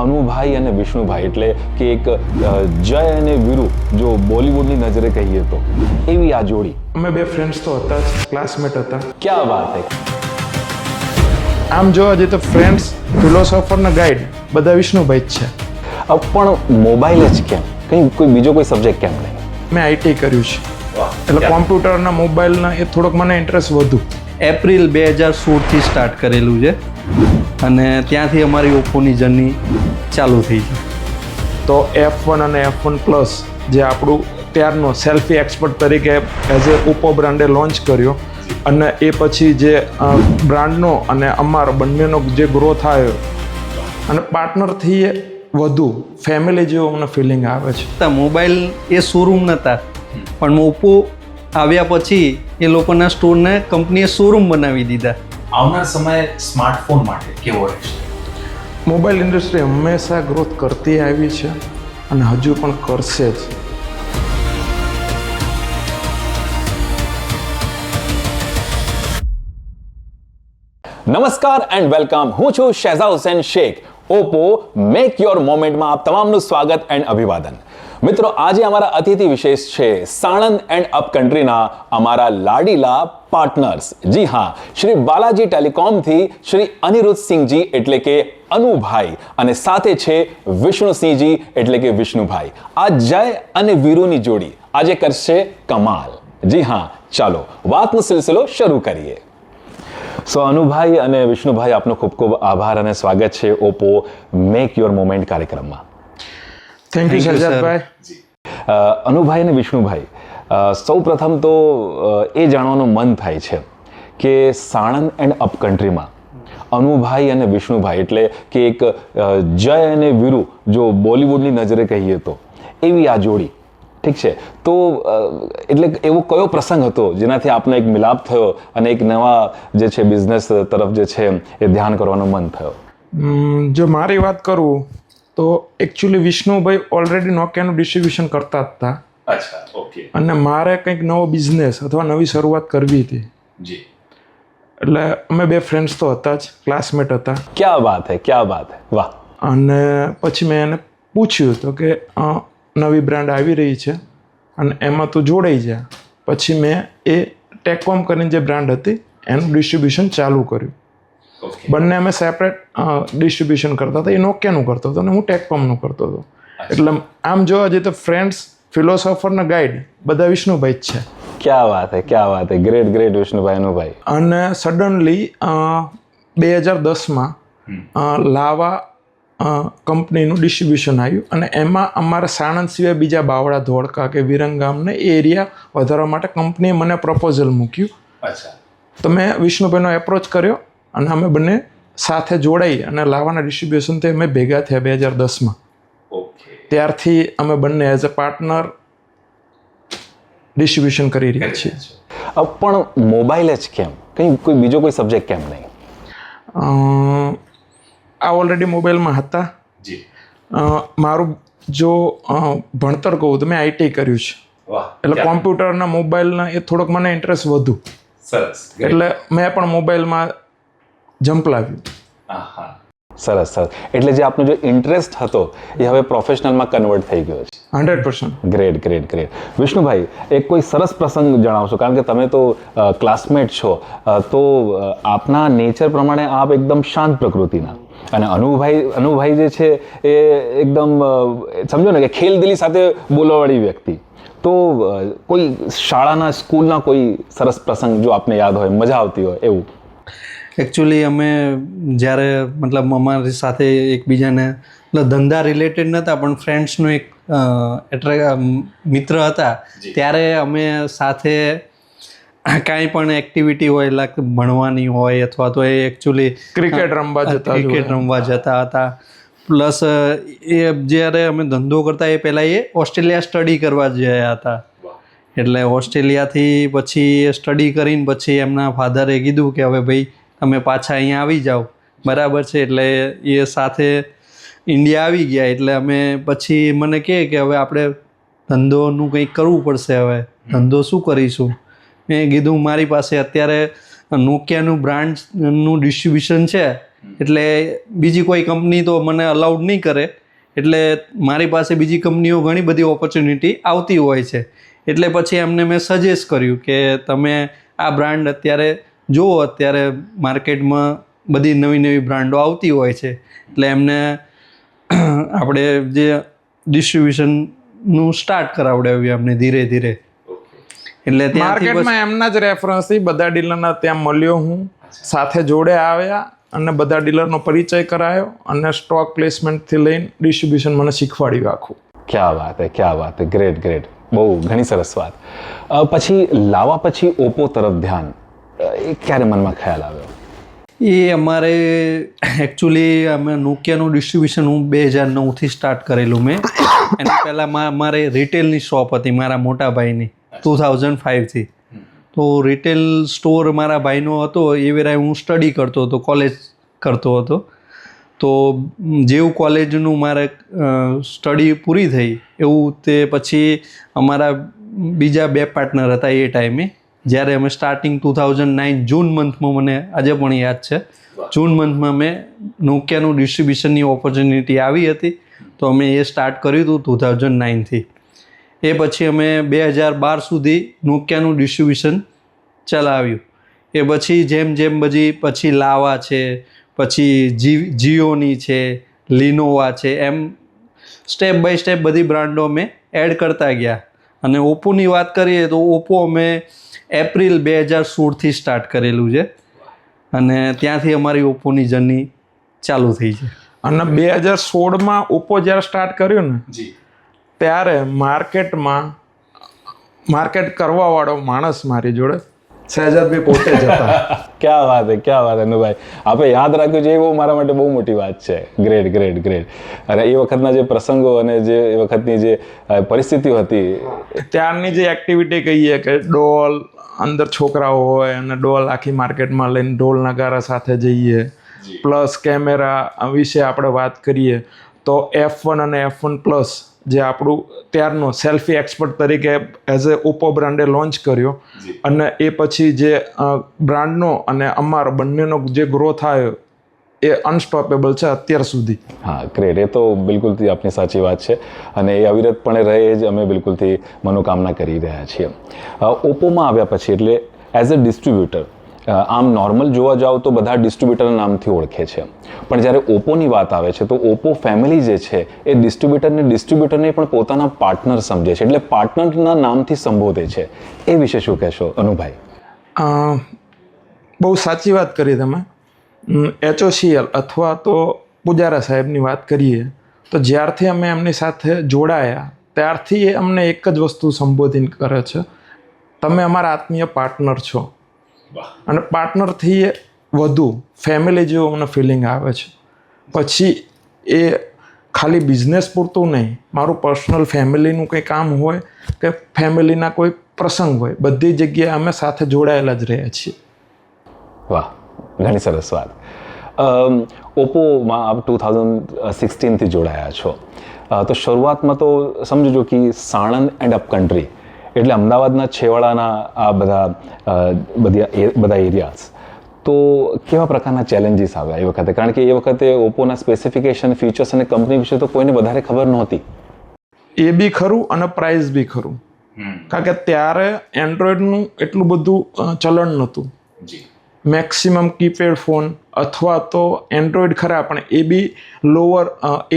અનુભાઈ અને વિષ્ણુભાઈ એટલે કે એક જય અને વીરુ જો બોલિવૂડની નજરે કહીએ તો એવી આ જોડી. અમે બે ફ્રેન્ડ્સ તો હતા જ, ક્લાસમેટ હતા. ક્યાં વાત હે. આમ જોવા જઈએ તો ફ્રેન્ડ્સ, ફિલોસોફર ને ગાઈડ બધા વિષ્ણુભાઈ જ છે. પણ મોબાઈલ જ કેમ, કોઈ બીજો કોઈ સબ્જેક્ટ કેમ નહીં? મેં આઈટી કર્યું છે એટલે કોમ્પ્યુટરના મોબાઈલના એ થોડોક મને ઇન્ટરેસ્ટ વધુ. એપ્રિલ 2016થી સ્ટાર્ટ કરેલું છે અને ત્યાંથી અમારી ઓપ્પોની જર્ની ચાલુ થઈ છે. તો F1 અને F1 પ્લસ જે આપણું ત્યારનો સેલ્ફી એક્સપર્ટ તરીકે એઝ એ ઓપ્પો બ્રાન્ડે લોન્ચ કર્યો અને એ પછી જે બ્રાન્ડનો અને અમારો બંનેનો જે ગ્રોથ આવ્યો અને પાર્ટનરથી વધુ ફેમિલી જેવો મને ફિલિંગ આવે છે. મોબાઈલ એ શોરૂમ નહોતા પણ ઓપ્પો આવ્યા પછી એ લોકોના સ્ટોરને કંપનીએ શોરૂમ બનાવી દીધા. આવનાર સમય સ્માર્ટફોન માટે કેવો રહેશે? મોબાઈલ ઇન્ડસ્ટ્રી હંમેશા ગ્રોથ કરતી આવી છે અને હજુ પણ કરશે જ. નમસ્કાર એન્ડ વેલકમ. હું છું Shahzad Hussain Shaikh. Oppo make your મોમેન્ટમાં આપ તમામનું સ્વાગત એન્ડ અભિવાદન. મિત્રો, આજે અમારા અતિથિ વિશેષ છે સાણંદ એન્ડ અપ કન્ટ્રીના અમારા લાડીલા પાર્ટનર્સ. જી હા, શ્રી બાલાજી ટેલિકોમથી શ્રી અનિરુદ્ધસિંહજી એટલે કે અનુભાઈ અને સાથે છે વિષ્ણુસિંહજી એટલે કે વિષ્ણુભાઈ. આ જય અને વીરુની જોડી આજે કરશે કમાલ. જી હા, ચાલો વાતનો સિલસિલો શરૂ કરીએ. સો અનુભાઈ અને વિષ્ણુભાઈ, આપનો ખૂબ ખૂબ આભાર અને સ્વાગત છે ઓપ્પો મેક યોર મોમેન્ટ કાર્યક્રમમાં. થેન્ક યુ શહેજાદભાઈ. અનુભાઈ અને વિષ્ણુભાઈ, સૌ પ્રથમ તો એ જાણવાનું મન થાય છે કે સાણંદ એન્ડ અપ કન્ટ્રીમાં અનુભાઈ અને વિષ્ણુભાઈ એટલે કે એક જય અને વીરુ જો બોલિવૂડની નજરે કહીએ તો એવી આ જોડી, ઠીક છે, તો એટલે એવો કયો પ્રસંગ હતો જેનાથી આપનો એક મિલાપ થયો અને એક નવા જે છે બિઝનેસ તરફ જે છે એ ધ્યાન કરવાનો મન થયો? જો મારી વાત કરું તો એકચ્યુઅલી વિષ્ણુભાઈ ઓલરેડી નોકિયાનું ડિસ્ટ્રીબ્યુશન કરતા જ હતા. અચ્છા, ઓકે. અને મારે કંઈક નવો બિઝનેસ અથવા નવી શરૂઆત કરવી હતી. જી. એટલે અમે બે ફ્રેન્ડ્સ તો હતા જ, ક્લાસમેટ હતા. ક્યાં વાત હે, ક્યાં વાત હે, વાહ. અને પછી મેં એને પૂછ્યું તો કે નવી બ્રાન્ડ આવી રહી છે અને એમાં તું જોડાઈ જા. પછી મેં એ ટેકકોમ કરીને જે બ્રાન્ડ હતી એનું ડિસ્ટ્રીબ્યુશન ચાલુ કર્યું. બંને અમે સેપરેટ ડિસ્ટ્રીબ્યુશન કરતા હતા. એ નોકિયાનું કરતો હતો અને હું ટેકકોમનું કરતો હતો. એટલે આમ જોવા જઈએ તો ફ્રેન્ડ્સ, ફિલોસોફર ને ગાઈડ બધા વિષ્ણુભાઈ જ છે. ક્યાં વાત હે, ક્યાં વાત હે. Great great Vishnubhai, Anubhai. અને સડનલી 2010માં લાવા કંપનીનું ડિસ્ટ્રીબ્યુશન આવ્યું અને એમાં અમારા સાણંદ સિવાય બીજા બાવળા, ધોળકા કે વિરંગામ ને એ એરિયા વધારવા માટે કંપનીએ મને પ્રપોઝલ મૂક્યું. અચ્છા. તો મેં વિષ્ણુભાઈનો એપ્રોચ કર્યો અને અમે બંને સાથે જોડાઈ અને લાવાના ડિસ્ટ્રીબ્યુશનથી અમે ભેગા થયા 2010માં. ઓકે. ત્યારથી અમે બંને એઝ અ પાર્ટનર ડિસ્ટ્રીબ્યુશન કરી રહ્યા છીએ. પણ મોબાઈલ જ કેમ, કોઈ બીજો કોઈ સબ્જેક્ટ કેમ નહીં? આ ઓલરેડી મોબાઈલમાં હતા. જી. મારું જો ભણતર કહું તો મેં આઈટી કર્યું છે. વાહ. એટલે કોમ્પ્યુટરના મોબાઈલના એ થોડોક મને ઇન્ટરેસ્ટ વધુ. સરસ. એટલે મેં પણ મોબાઈલમાં ઝંપલાવ્યું. હા. સરસ સરસ. એટલે જે આપનો જે ઇન્ટરેસ્ટ હતો એ હવે પ્રોફેશનલમાં કન્વર્ટ થઈ ગયો છે. 100%. Great great great. વિષ્ણુભાઈ, એક કોઈ સરસ પ્રસંગ જણાવશો, કારણ કે તમે તો ક્લાસમેટ છો, તો આપના નેચર પ્રમાણે આપ એકદમ શાંત પ્રકૃતિના અને અનુભાઈ જે છે એ એકદમ સમજો ને કે ખેલદિલી સાથે બોલવાવાળી વ્યક્તિ. તો કોઈ શાળાના, સ્કૂલના કોઈ સરસ પ્રસંગ જો આપને યાદ હોય, મજા આવતી હોય એવું? એકચ્યુઅલી અમે જ્યારે મતલબ અમારી સાથે એકબીજાને મતલબ ધંધા રિલેટેડ નહોતા પણ ફ્રેન્ડ્સનો એક મિત્ર હતા, ત્યારે અમે સાથે કાંઈ પણ એક્ટિવિટી હોય, લાઈક ભણવાની હોય અથવા તો એ એકચ્યુઅલી ક્રિકેટ રમવા જતા હતા. પ્લસ એ જ્યારે અમે ધંધો કરતા એ પહેલાં એ ઓસ્ટ્રેલિયા સ્ટડી કરવા ગયા હતા. એટલે ઓસ્ટ્રેલિયાથી પછી એ સ્ટડી કરીને પછી એમના ફાધરે કીધું કે હવે ભાઈ તમે પાછા અહીંયા આવી જાઓ, બરાબર છે. એટલે એ સાથે ઇન્ડિયા આવી ગયા. એટલે અમે પછી મને કહે કે હવે આપણે ધંધોનું કંઈક કરવું પડશે, હવે ધંધો શું કરીશું? મેં કીધું મારી પાસે અત્યારે નોકિયાનું બ્રાન્ડનું ડિસ્ટ્રીબ્યુશન છે એટલે બીજી કોઈ કંપની તો મને અલાઉડ નહીં કરે, એટલે મારી પાસે બીજી કંપનીઓ ઘણી બધી ઓપોર્ચ્યુનિટી આવતી હોય છે. એટલે પછી એમને મેં સજેસ્ટ કર્યું કે તમે આ બ્રાન્ડ અત્યારે જુઓ, અત્યારે માર્કેટમાં બધી નવી નવી બ્રાન્ડો આવતી હોય છે, એટલે એમને આપણે જે ડિસ્ટ્રીબ્યુશનનું સ્ટાર્ટ કરાવડાવ્યું એમને ધીરે ધીરે. એટલે ત્યાંથી માર્કેટમાં એમના જ રેફરન્સથી બધા ડીલરના ત્યાં મળ્યો, હું સાથે જોડે આવ્યા અને બધા ડીલરનો પરિચય કરાયો અને સ્ટોક પ્લેસમેન્ટથી લઈને ડિસ્ટ્રીબ્યુશન મને શીખવાડ્યું આખું. ક્યાં વાત હે, ક્યાં વાત હે, ગ્રેટ ગ્રેટ, બહુ ઘણી સરસ વાત. પછી લાવવા પછી ઓપ્પો તરફ ધ્યાન એ ક્યારે મનમાં ખ્યાલ આવ્યો? એ અમારે એકચ્યુઅલી અમે નોકિયાનું ડિસ્ટ્રીબ્યુશન હું 2009થી સ્ટાર્ટ કરેલું મેં. એની પહેલાં મારે રિટેલની શોપ હતી મારા મોટા ભાઈની 2005થી. તો રિટેલ સ્ટોર મારા ભાઈનો હતો, એ વેરાએ હું સ્ટડી કરતો હતો, કોલેજ કરતો હતો. તો જેવું કોલેજનું મારે સ્ટડી પૂરી થઈ એવું તે પછી અમારા બીજા 2 પાર્ટનર હતા એ ટાઈમે, જ્યારે અમે સ્ટાર્ટિંગ 2009 જૂન મંથમાં, મને આજે પણ યાદ છે, જૂન મંથમાં મેં નોકિયાનું ડિસ્ટ્રીબ્યુશનની ઓપોર્ચ્યુનિટી આવી હતી, તો અમે એ સ્ટાર્ટ કર્યું હતું 2009થી. એ પછી અમે 2012 સુધી નોકિયાનું ડિસ્ટ્રીબ્યુશન ચલાવ્યું. એ પછી જેમ જેમ પછી લાવા છે, પછી જીઓની છે, લિનોવા છે, એમ સ્ટેપ બાય સ્ટેપ બધી બ્રાન્ડો અમે એડ કરતા ગયા. અને ઓપ્પોની વાત કરીએ તો ઓપ્પો અમે એપ્રિલ 2016થી સ્ટાર્ટ કરેલું છે અને ત્યાંથી અમારી ઓપ્પોની જર્ની ચાલુ થઈ છે. અને 2016માં ઓપ્પો જ્યારે સ્ટાર્ટ કર્યું ને જી ત્યારે માર્કેટ કરવાવાળો માણસ મારી જોડે સહેજાદભાઈ પોતે જ હતા. ક્યાં વાત હે, ક્યાં વાત હે અનુભાઈ, આપણે યાદ રાખ્યું છે એ બહુ મારા માટે બહુ મોટી વાત છે. Great great great. અને એ વખતના જે પ્રસંગો અને જે એ વખતની જે પરિસ્થિતિઓ હતી, ત્યારની જે એક્ટિવિટી કહીએ કે ડોલ અંદર છોકરાઓ હોય અને ડોલ આખી માર્કેટમાં લઈને ઢોલ નગારા સાથે જઈએ, પ્લસ કેમેરા વિશે આપણે વાત કરીએ તો F1 અને F1 પ્લસ જે આપણું ત્યારનો સેલ્ફી એક્સપર્ટ તરીકે એઝ એ ઓપ્પો બ્રાન્ડે લોન્ચ કર્યો. અને એ પછી જે બ્રાન્ડનો અને અમારો બંનેનો જે ગ્રોથ આવ્યો એ અનસ્ટોપેબલ છે અત્યાર સુધી. હા ગ્રેટ, એ તો બિલકુલથી આપની સાચી વાત છે અને એ અવિરતપણે રહે જ અમે બિલકુલથી મનોકામના કરી રહ્યા છીએ. ઓપ્પોમાં આવ્યા પછી એટલે એઝ અ ડિસ્ટ્રીબ્યુટર, આમ નોર્મલ જોવા જાઓ તો બધા ડિસ્ટ્રીબ્યુટરના નામથી ઓળખે છે, પણ જ્યારે ઓપ્પોની વાત આવે છે તો ઓપ્પો ફેમિલી જે છે એ ડિસ્ટ્રીબ્યુટરને પણ પોતાના પાર્ટનર સમજે છે, એટલે પાર્ટનરના નામથી સંબોધે છે. એ વિશે શું કહેશો અનુભાઈ? બહુ સાચી વાત કરી તમે. HOCL અથવા તો પુજારા સાહેબની વાત કરીએ તો જ્યારથી અમે એમની સાથે જોડાયા ત્યારથી એ અમને એક જ વસ્તુ સંબોધન કરે છે, તમે અમારા આત્મીય પાર્ટનર છો. અને પાર્ટનરથી એ વધુ ફેમિલી જેવું અમને ફિલિંગ આવે છે. પછી એ ખાલી બિઝનેસ પૂરતું નહીં, મારું પર્સનલ ફેમિલીનું કંઈ કામ હોય કે ફેમિલીના કોઈ પ્રસંગ હોય, બધી જગ્યાએ અમે સાથે જોડાયેલા જ રહ્યા છીએ. વાહ, ઘણી સરસ વાત. ઓપ્પોમાં આપ 2016થી જોડાયા છો, તો શરૂઆતમાં તો સમજો કે સાણંદ એન્ડ અપ કન્ટ્રી એટલે અમદાવાદના છેવાડાના આ બધા એરિયાઝ, તો કેવા પ્રકારના ચેલેન્જીસ આવ્યા એ વખતે? કારણ કે એ વખતે ઓપ્પોના સ્પેસિફિકેશન, ફીચર્સ અને કંપની વિશે તો કોઈને વધારે ખબર નહોતી. એ બી ખરું અને પ્રાઇસ બી ખરું, કારણ કે ત્યારે એન્ડ્રોઈડનું એટલું બધું ચલણ નહોતું. મેક્સિમમ કીપેડ ફોન અથવા તો એન્ડ્રોઈડ ખરા પણ એ બી લોઅર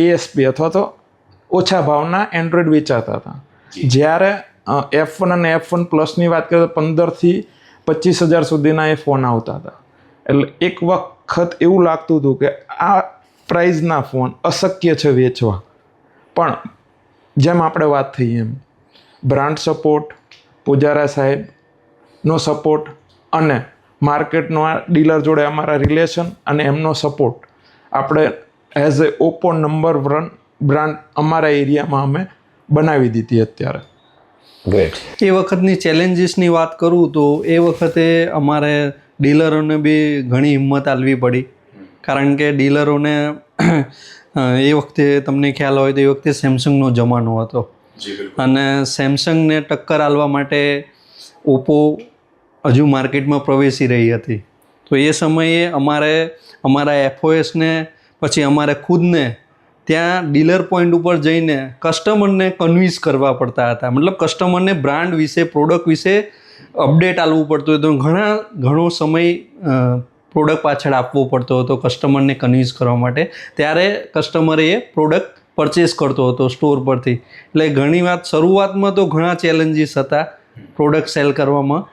ASP અથવા તો ઓછા ભાવના એન્ડ્રોઈડ વેચાતા હતા. જ્યારે F1 અને F1 પ્લસની વાત કરીએ તો 15,000 થી 25,000 સુધીના એ ફોન આવતા હતા. એટલે એક વખત એવું લાગતું હતું કે આ પ્રાઇઝના ફોન અશક્ય છે વેચવા. પણ જેમ આપણે વાત થઈ એમ બ્રાન્ડ સપોર્ટ, પુજારા સાહેબનો સપોર્ટ અને માર્કેટનો આ ડીલર જોડે અમારા રિલેશન અને એમનો સપોર્ટ, આપણે as a Oppo number 1 brand અમારા એરિયામાં અમે બનાવી દીધી અત્યારે. ગ્રેટ. એ વખતની ચેલેન્જીસની વાત કરું તો એ વખતે અમારે ડીલરોને બી ઘણી હિંમત આલવી પડી, કારણ કે ડીલરોને એ વખતે તમને ખ્યાલ હોય તો એ વખતે સેમસંગનો જમાનો હતો અને સેમસંગને ટક્કર આલવા માટે ઓપ્પો હજુ માર્કેટમાં પ્રવેશી રહી હતી. તો તો એ સમયે અમારા એફઓએસને પછી અમારે ખુદને ત્યાં ડીલર પોઈન્ટ ઉપર જઈને કસ્ટમરને કન્વિન્સ કરવા પડતા હતા. મતલબ કસ્ટમરને બ્રાન્ડ વિશે, પ્રોડક્ટ વિશે અપડેટ આપવું પડતું હતું. ઘણો સમય પ્રોડક્ટ પાછળ આપવો પડતો હતો કસ્ટમરને કન્વિન્સ કરવા માટે. ત્યારે કસ્ટમરે એ પ્રોડક્ટ પરચેસ કરતો હતો સ્ટોર પરથી. એટલે ઘણી વાત શરૂઆતમાં તો ઘણા ચેલેન્જીસ હતા પ્રોડક્ટ સેલ કરવામાં,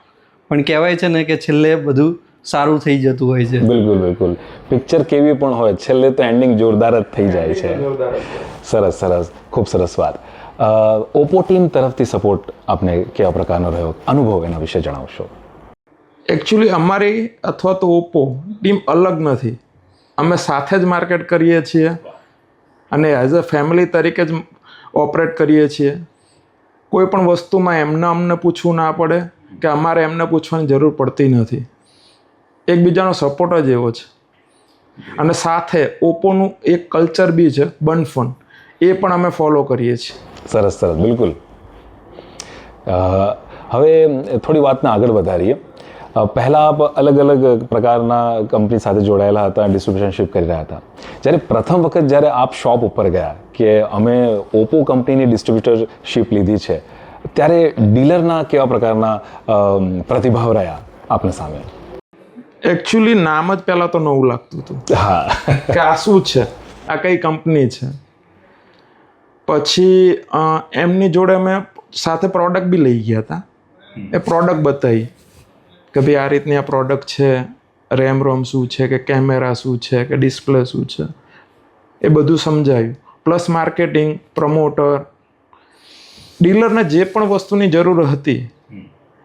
પણ કહેવાય છે ને કે છેલ્લે બધું સારું થઈ જતું હોય છે. બિલકુલ. પિક્ચર કેવી પણ હોય, છેલ્લે તો એન્ડિંગ જોરદાર જ થઈ જાય છે. સરસ, ખૂબ સરસ વાત. ઓપ્પો ટીમ તરફથી સપોર્ટ આપને કેવા પ્રકારનો રહ્યો, અનુભવ એના વિશે જણાવશો? એકચ્યુઅલી અમારી અથવા તો ઓપ્પો ટીમ અલગ નથી. અમે સાથે જ માર્કેટ કરીએ છીએ અને એઝ અ ફેમિલી તરીકે જ ઓપરેટ કરીએ છીએ. કોઈ પણ વસ્તુમાં અમને પૂછવું ના પડે કે અમારે એમને પૂછવાની જરૂર પડતી નથી. એકબીજાનો સપોર્ટ જ એવો છે. અને સાથે ઓપ્પોનું એક કલ્ચર બી છે બન ફન, એ પણ અમે ફોલો કરીએ છીએ. સરસ, બિલકુલ. હવે થોડી વાતને આગળ વધારીએ. પહેલાં આપ અલગ પ્રકારના કંપની સાથે જોડાયેલા હતા, ડિસ્ટ્રીબ્યુશનશીપ કરી રહ્યા હતા. જ્યારે પ્રથમ વખત જ્યારે આપ શોપ ઉપર ગયા કે અમે ઓપ્પો કંપનીની ડિસ્ટ્રીબ્યુટરશીપ લીધી છે, ત્યારે ડીલરના કેવા પ્રકારના પ્રતિભાવ રહ્યા આપને સામે? એકચ્યુઅલી નામ જ પહેલાં તો નવું લાગતું હતું. હા, કે આ શું છે, આ કઈ કંપની છે. પછી એમની જોડે અમે સાથે પ્રોડક્ટ બી લઈ ગયા હતા. એ પ્રોડક્ટ બતાવી કે ભાઈ આ રીતની આ પ્રોડક્ટ છે, રેમ રોમ શું છે, કે કેમેરા શું છે, કે ડિસ્પ્લે શું છે, એ બધું સમજાયું. પ્લસ માર્કેટિંગ, પ્રમોટર, ડીલરને જે પણ વસ્તુની જરૂર હતી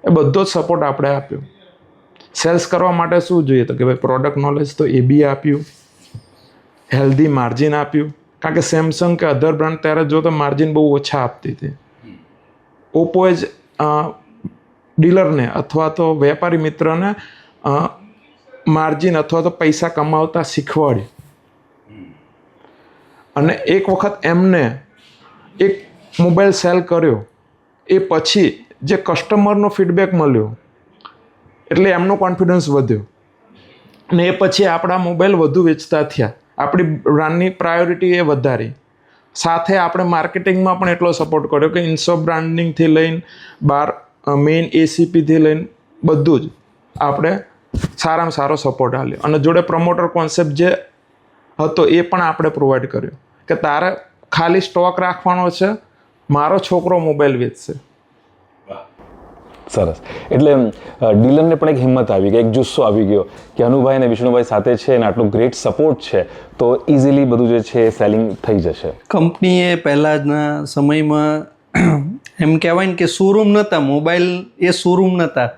એ બધો જ સપોર્ટ આપણે આપ્યો. સેલ્સ કરવા માટે શું જોઈએ તો કે ભાઈ પ્રોડક્ટ નોલેજ તો એ બી આપ્યું, હેલ્ધી માર્જિન આપ્યું. કારણ કે સેમસંગ કે અધર બ્રાન્ડ ત્યારે જો તો માર્જિન બહુ ઓછા આપતી હતી. ઓપ્પોએ જ ડીલરને અથવા તો વેપારી મિત્રને માર્જિન અથવા તો પૈસા કમાવતા શીખવાડ્યું. અને એક વખત એમને એક મોબાઈલ સેલ કર્યો, એ પછી જે કસ્ટમરનો ફીડબેક મળ્યો એટલે એમનો કોન્ફિડન્સ વધ્યો અને એ પછી આપણા મોબાઈલ વધુ વેચતા થયા. આપણી બ્રાન્ડની પ્રાયોરિટી એ વધારી. સાથે આપણે માર્કેટિંગમાં પણ એટલો સપોર્ટ કર્યો કે ઇન્સો બ્રાન્ડિંગથી લઈને બહાર મેઇન એસીપીથી લઈને બધું જ આપણે સારામાં સારો સપોર્ટ આપ્યો. અને જોડે પ્રમોટર કોન્સેપ્ટ જે હતો એ પણ આપણે પ્રોવાઈડ કર્યો કે તારે ખાલી સ્ટોક રાખવાનો છે, મારો છોકરો મોબાઈલ વેચશે. સરસ. એટલે ડીલરને પણ એક હિંમત આવી ગઈ, એક જુસ્સો આવી ગયો કે અનુભાઈ અને વિષ્ણુભાઈ સાથે છે અને આટલું ગ્રેટ સપોર્ટ છે તો ઇઝીલી બધું જે છે સેલિંગ થઈ જશે. કંપનીએ પહેલાંના સમયમાં એમ કહેવાય ને કે શોરૂમ નહોતા, મોબાઈલ એ શોરૂમ નહોતા,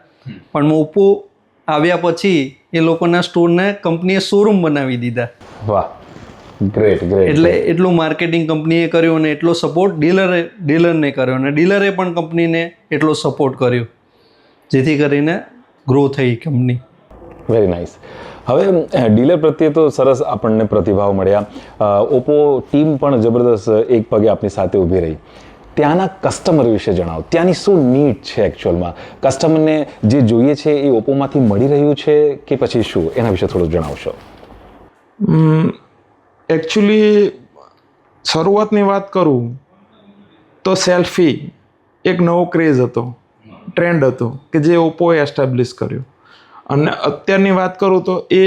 પણ ઓપ્પો આવ્યા પછી એ લોકોના સ્ટોરને કંપનીએ શોરૂમ બનાવી દીધા. વાહ, ગ્રેટ. એટલે એટલું માર્કેટિંગ કંપનીએ કર્યું અને એટલો સપોર્ટ ડીલરને કર્યો અને ડીલરે પણ કંપનીને એટલો સપોર્ટ કર્યો જેથી કરીને ગ્રો થઈ કંપની. Very nice. હવે ડીલર પ્રત્યે તો સરસ આપણને પ્રતિભાવ મળ્યા. ઓપ્પો ટીમ પણ જબરદસ્ત એક પગે આપની સાથે ઊભી રહી. ત્યાંના કસ્ટમર વિશે જણાવો. ત્યાંની શું નીડ છે એકચ્યુઅલમાં? કસ્ટમરને જે જોઈએ છે એ ઓપ્પોમાંથી મળી રહ્યું છે કે પછી શું? એના વિશે થોડું જણાવશો. એકચ્યુઅલી શરૂઆતની વાત કરું તો સેલ્ફી એક નવો ક્રેઝ હતો, ટ્રેન્ડ હતો કે જે ઓપ્પોએ એસ્ટાબ્લિશ કર્યો. અને અત્યારની વાત કરું તો એ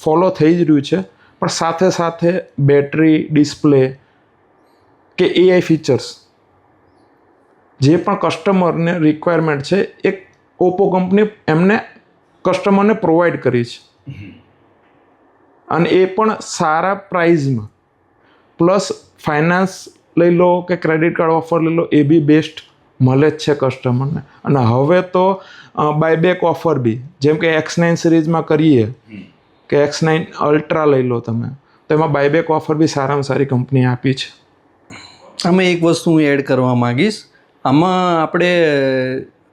ફોલો થઈ જ રહ્યું છે, પણ સાથે સાથે બેટરી, ડિસ્પ્લે કે એઆઈ ફીચર્સ જે પણ કસ્ટમરને રિક્વાયરમેન્ટ છે એક ઓપ્પો કંપની એમને કસ્ટમરને પ્રોવાઈડ કરી છે. અને એ પણ સારા પ્રાઇઝમાં. પ્લસ ફાઇનાન્સ લઈ લો કે ક્રેડિટ કાર્ડ ઓફર લઈ લો એ બી બેસ્ટ મળે જ છે કસ્ટમરને. અને હવે તો બાયબેક ઓફર બી, જેમ કે X9 સિરીઝમાં કરીએ કે X9 અલ્ટ્રા લઈ લો તમે, તો એમાં બાયબેક ઓફર બી સારામાં સારી કંપની આપી છે. આમાં એક વસ્તુ હું એડ કરવા માગીશ. આમાં આપણે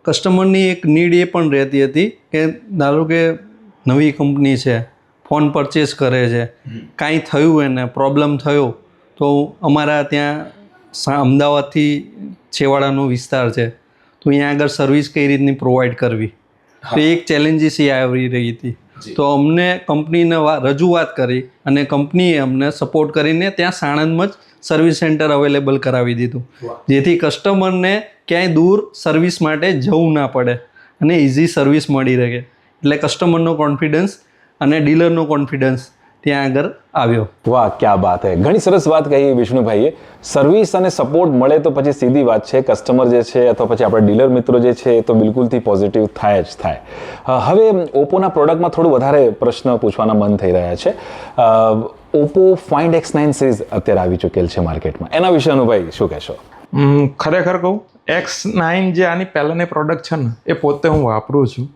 કસ્ટમરની એક નીડ એ પણ રહેતી હતી કે ધારો કે નવી કંપની છે, ફોન પરચેસ કરે છે, કાંઈ થયું એને પ્રોબ્લેમ થયો તો અમારા ત્યાં અમદાવાદથી છેવાડાનો વિસ્તાર છે તો અહીંયા આગળ સર્વિસ કઈ રીતની પ્રોવાઈડ કરવી, તો એક ચેલેન્જીસ એ આવી રહી હતી. તો અમને કંપનીને રજૂઆત કરી અને કંપનીએ અમને સપોર્ટ કરીને ત્યાં સાણંદમાં જ સર્વિસ સેન્ટર અવેલેબલ કરાવી દીધું, જેથી કસ્ટમરને ક્યાંય દૂર સર્વિસ માટે જવું ના પડે અને ઇઝી સર્વિસ મળી રહે. એટલે કસ્ટમરનો કોન્ફિડન્સ અને ડીલરનો કોન્ફિડન્સ ત્યાં આગળ આવ્યો. વાહ, ક્યા બાત હે. ઘણી સરસ વાત કહી વિષ્ણુભાઈએ. સર્વિસ અને સપોર્ટ મળે તો પછી સીધી વાત છે, કસ્ટમર જે છે અથવા પછી આપણા ડીલર મિત્રો જે છે એ તો બિલકુલથી પોઝિટિવ થાય જ થાય. હવે ઓપ્પોના પ્રોડક્ટમાં થોડું વધારે પ્રશ્ન પૂછવાના મન થઈ રહ્યા છે. ઓપ્પો ફાઇન્ડ X9 સિરીઝ અત્યારે આવી ચૂકેલ છે માર્કેટમાં, એના વિશે અનુભાઈ શું કહેશો? ખરેખર કહું, X9 જે આની પહેલાંની પ્રોડક્ટ છે ને એ પોતે હું વાપરું છું,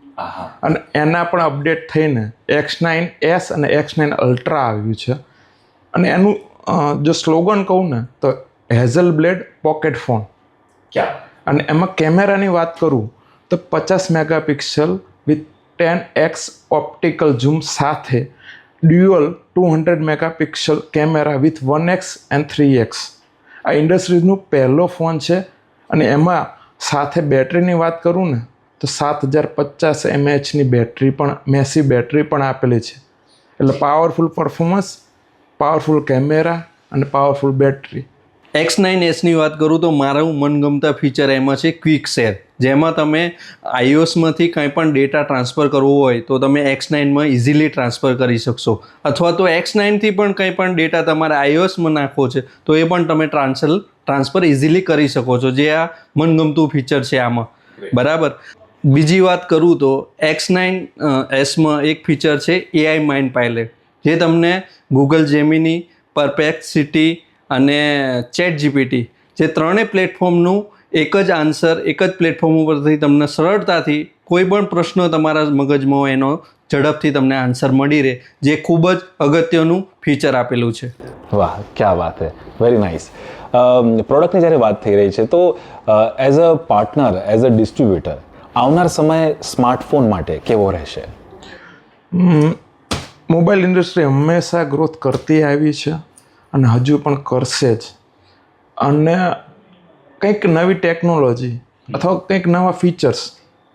અને એના પણ અપડેટ થઈને X9S અને X9 અલ્ટ્રા આવ્યું છે. અને એનું જો સ્લોગન કહું ને તો હેઝલ બ્લેડ પોકેટ ફોન. અને એમાં કેમેરાની વાત કરું તો 50 megapixel with 10x optical zoom સાથે dual 200 megapixel camera with 1x and 3x. આ ઇન્ડસ્ટ્રીઝનું પહેલો ફોન છે. અને એમાં સાથે બેટરીની વાત કરું ને તો 7050 mAhની બેટરી પણ, મેસી બેટરી પણ આપેલી છે. એટલે પાવરફુલ પરફોર્મન્સ, પાવરફુલ કેમેરા અને પાવરફુલ બેટરી. X9Sની વાત કરું તો મારું મનગમતા ફીચર એમાં છે ક્વિક શેર, જેમાં તમે iOSમાંથી કંઈ પણ ડેટા ટ્રાન્સફર કરવો હોય તો તમે X9માં ઇઝીલી ટ્રાન્સફર કરી શકશો, અથવા તો X9થી પણ કંઈ પણ ડેટા તમારે iOSમાં નાખવો છે તો એ પણ તમે ટ્રાન્સફર ઇઝીલી કરી શકો છો, જે આ મનગમતું ફીચર છે આમાં. બરાબર. બીજી વાત કરું તો X9Sમાં એક ફીચર છે AI માઇન્ડ પાયલટ, જે તમને ગૂગલ જેમિની, પરપ્લેક્સિટી અને ચેટ જીપીટી જે ત્રણેય પ્લેટફોર્મનું એક જ આન્સર એક જ પ્લેટફોર્મ ઉપરથી તમને સરળતાથી કોઈ પણ પ્રશ્ન તમારા મગજમાં હોય એનો ઝડપથી તમને આન્સર મળી રહે, જે ખૂબ જ અગત્યનું ફીચર આપેલું છે. વાહ, ક્યા વાત હે, વેરી નાઇસ. પ્રોડક્ટની જ્યારે વાત થઈ રહી છે તો as a partner, as a distributor આવનાર સમય સ્માર્ટફોન માટે કેવો રહેશે? મોબાઈલ ઇન્ડસ્ટ્રી હંમેશા ગ્રોથ કરતી આવી છે અને હજુ પણ કરશે જ. અને કંઈક નવી ટેકનોલોજી અથવા કંઈક નવા ફીચર્સ,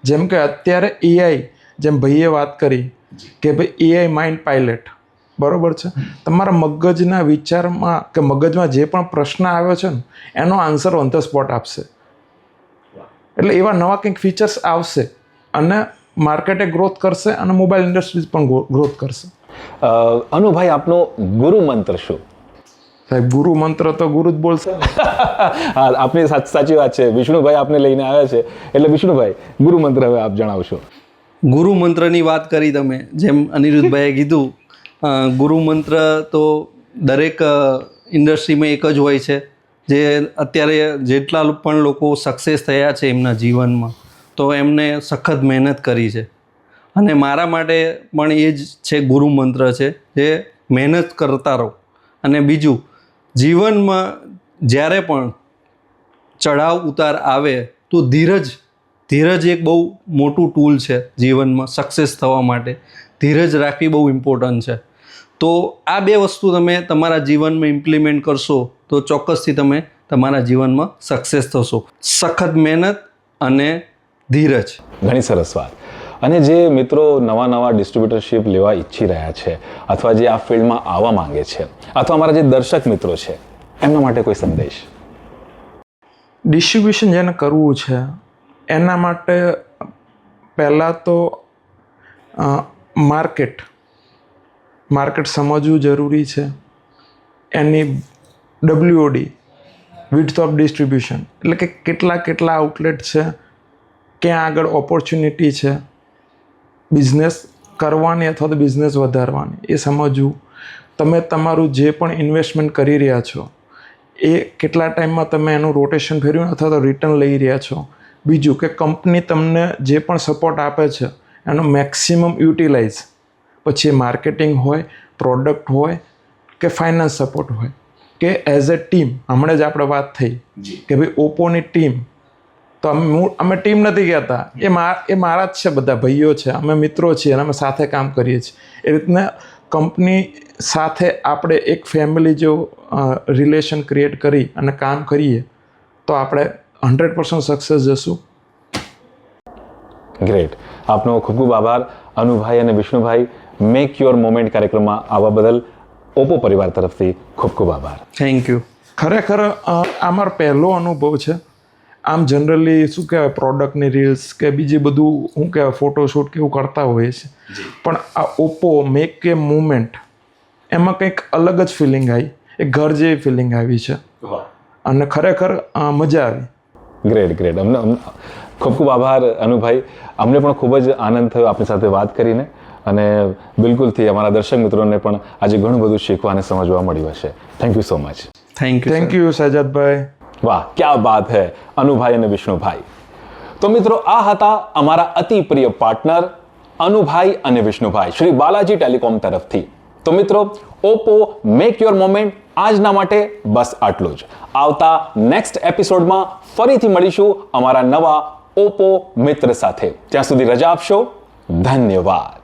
જેમ કે અત્યારે AI, જેમ ભાઈએ વાત કરી કે ભાઈ AI માઇન્ડ પાયલટ, બરાબર છે, તમારા મગજના વિચારમાં કે મગજમાં જે પણ પ્રશ્ન આવ્યો છે ને એનો આન્સર ઓન ધ સ્પોટ આપશે. એટલે એવા નવા કંઈક ફીચર્સ આવશે અને માર્કેટે ગ્રોથ કરશે અને મોબાઈલ ઇન્ડસ્ટ્રીઝ પણ ગ્રોથ કરશે. અનુભાઈ, આપનો ગુરુ મંત્ર શું? સાહેબ, ગુરુ મંત્ર તો ગુરુ જ બોલશે. હા, આપની સાચી વાત છે. વિષ્ણુભાઈ આપને લઈને આવ્યા છે, એટલે વિષ્ણુભાઈ ગુરુ મંત્ર હવે આપ જણાવશો. ગુરુ મંત્રની વાત કરી તમે, જેમ અનિરુદ્ધભાઈએ કીધું, ગુરુ મંત્ર તો દરેક ઇન્ડસ્ટ્રીમાં એક જ હોય છે. જે અત્યારે જેટલા પણ લોકો સક્સેસ થયા છે એમના જીવનમાં, તો એમને સખત મહેનત કરી છે. અને મારા માટે પણ એ જ છે ગુરુ મંત્ર છે, જે મહેનત કરતા રહો. અને બીજું, જીવનમાં જ્યારે પણ ચઢાવ ઉતાર આવે તો ધીરજ એક બહુ મોટું ટૂલ છે જીવનમાં સક્સેસ થવા માટે. ધીરજ રાખવી બહુ ઇમ્પોર્ટન્ટ છે. તો આ બે વસ્તુ તમે તમારા જીવનમાં ઇમ્પ્લિમેન્ટ કરશો તો ચોક્કસથી તમે તમારા જીવનમાં સક્સેસ થશો. સખત મહેનત અને ધીરજ. ઘણી સરસ વાત. અને જે મિત્રો નવા ડિસ્ટ્રીબ્યુટરશીપ લેવા ઈચ્છી રહ્યા છે અથવા જે આ ફિલ્ડમાં આવવા માંગે છે, અથવા અમારા જે દર્શક મિત્રો છે, એમના માટે કોઈ સંદેશ? ડિસ્ટ્રીબ્યુશન જેને કરવું છે એના માટે પહેલાં તો માર્કેટ સમજવું જરૂરી છે. એની WOD, વિડ્થ ઓફ ડિસ્ટ્રીબ્યુશન, એટલે કે કેટલા આઉટલેટ છે, ક્યાં આગળ ઓપોર્ચ્યુનિટી છે બિઝનેસ કરવાની અથવા તો બિઝનેસ વધારવાની, એ સમજવું. તમે તમારું જે પણ ઇન્વેસ્ટમેન્ટ કરી રહ્યા છો એ કેટલા ટાઈમમાં તમે એનું રોટેશન ફેરવ્યું અથવા તો રિટર્ન લઈ રહ્યા છો. બીજું કે કંપની તમને જે પણ સપોર્ટ આપે છે એનો મેક્સિમમ યુટિલાઇઝ, પછી માર્કેટિંગ હોય, પ્રોડક્ટ હોય કે ફાઇનાન્સ સપોર્ટ હોય, કે એઝ અ ટીમ. હમણાં જ આપણે વાત થઈ કે ભાઈ ઓપ્પોની ટીમ, તો અમે ટીમ નથી કહેતા, એ મારા જ છે, બધા ભાઈઓ છે, અમે મિત્રો છીએ અને અમે સાથે કામ કરીએ છીએ. એ રીતના કંપની સાથે આપણે એક ફેમિલી જો રિલેશન ક્રિએટ કરી અને કામ કરીએ તો આપણે 100% સક્સેસ જશું. ગ્રેટ. આપનો ખૂબ ખૂબ આભાર અનુભાઈ અને વિષ્ણુભાઈ. મેક યોર મોમેન્ટ કાર્યક્રમમાં આવવા બદલ ઓપ્પો પરિવાર તરફથી ખૂબ ખૂબ આભાર. Thank you. ખરેખર આ મારો પહેલો અનુભવ છે. આમ જનરલી શું કહેવાય પ્રોડક્ટની રીલ્સ કે બીજી બધું શું કહેવાય ફોટોશૂટ કે એવું કરતા હોઈએ છે, પણ આ ઓપ્પો મેક એ મુમેન્ટ એમાં કંઈક અલગ જ ફિલિંગ આવી, એક ઘર જેવી ફિલિંગ આવી છે વાહ. અને ખરેખર મજા આવી. Great great. અમને ખૂબ ખૂબ આભાર અનુભાઈ. અમને પણ ખૂબ જ આનંદ થયો આપની સાથે વાત કરીને અને બિલકુલથી અમારા દર્શક મિત્રોને પણ આજે ઘણું બધું શીખવા અને સમજવા મળ્યું હશે. Thank you so much. Thank you સજાદભાઈ. વાહ, ક્યા બાત હૈ અનુભાઈ અને વિષ્ણુભાઈ. તો મિત્રો, આ હતા અમારા અતિ પ્રિય પાર્ટનર અનુભાઈ અને વિષ્ણુભાઈ શ્રી બાલાજી ટેલિકોમ તરફથી. તો મિત્રો, ઓપ્પો મેક યોર મોમેન્ટ આજના માટે બસ આટલું જ. આવતા નેક્સ્ટ એપિસોડમાં ફરીથી મળીશું અમારા નવા ઓપ્પો મિત્ર સાથે. ત્યાં સુધી રજા આપશો. ધન્યવાદ.